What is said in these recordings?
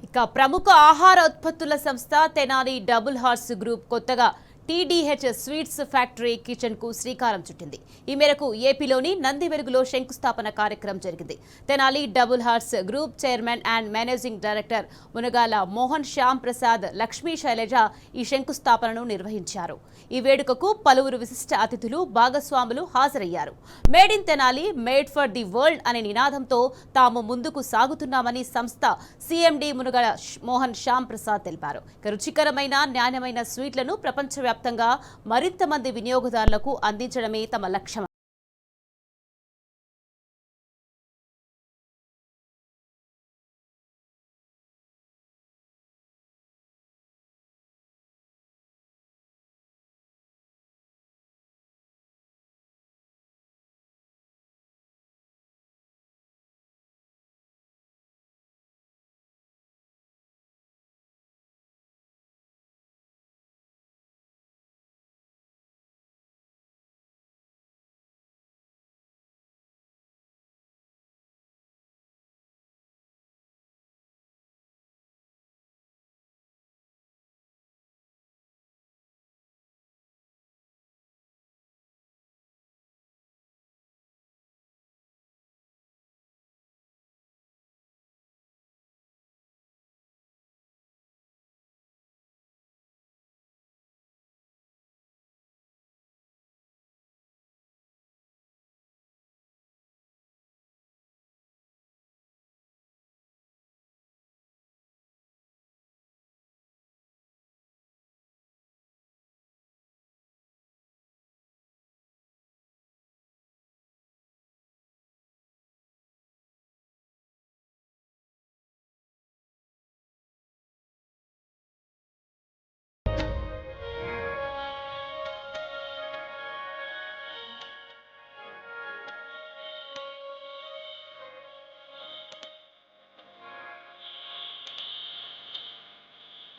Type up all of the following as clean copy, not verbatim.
ఇక ప్రముఖ ఆహార ఉత్పత్తుల సంస్థ తెనాలి డబుల్ హార్స్ గ్రూప్ కొత్తగా టీడీహెచ్ స్వీట్స్ ఫ్యాక్టరీ కిచెన్ కు శ్రీకారం చుట్టింది. ఈ మేరకు ఏపీలోని నందివెలుగులో శంకుస్థాపన కార్యక్రమం జరిగింది. Tenali double horse group chairman and managing director Munagala Mohan Shyam Prasad, Lakshmi Shailaja ఈ శంకుస్థాపనను నిర్వహించారు. ఈ వేడుకకు పలువురు విశిష్ట అతిథులు, భాగస్వాములు హాజరయ్యారు. Made in Tenali, made for the world అనే నినాదంతో తాము ముందుకు సాగుతున్నామని సంస్థ సీఎండీ మునగాల మోహన్ శ్యామ్ ప్రసాద్ తెలిపారు. రుచికరమైన, నాణ్యమైన స్వీట్లను ప్రపంచవ్యాప్తంగా మరింత మంది వినియోగదారులకు అందించడమే తమ లక్ష్యం.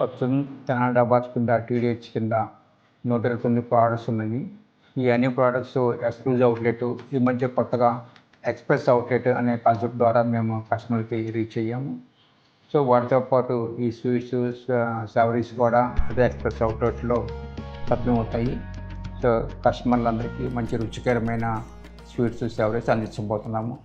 ప్రస్తుతం తెనాలి డబాస్ కింద టీడీహెచ్ కింద 129 ప్రోడక్ట్స్ ఉన్నాయి. ఈ అన్ని ప్రోడక్ట్స్ ఎక్స్క్లూజివ్ అవుట్లెట్, ఈ మధ్య కొత్తగా ఎక్స్ప్రెస్ అవుట్లెట్ అనే కాన్సెప్ట్ ద్వారా మేము కస్టమర్కి రీచ్ అయ్యాము. సో వాటితో పాటు ఈ స్వీట్స్, సావరీస్ కూడా అదే ఎక్స్ప్రెస్ అవుట్లెట్లో లభ్యమవుతాయి. సో కస్టమర్లందరికీ మంచి రుచికరమైన స్వీట్స్, సావరీస్ అందించబోతున్నాము.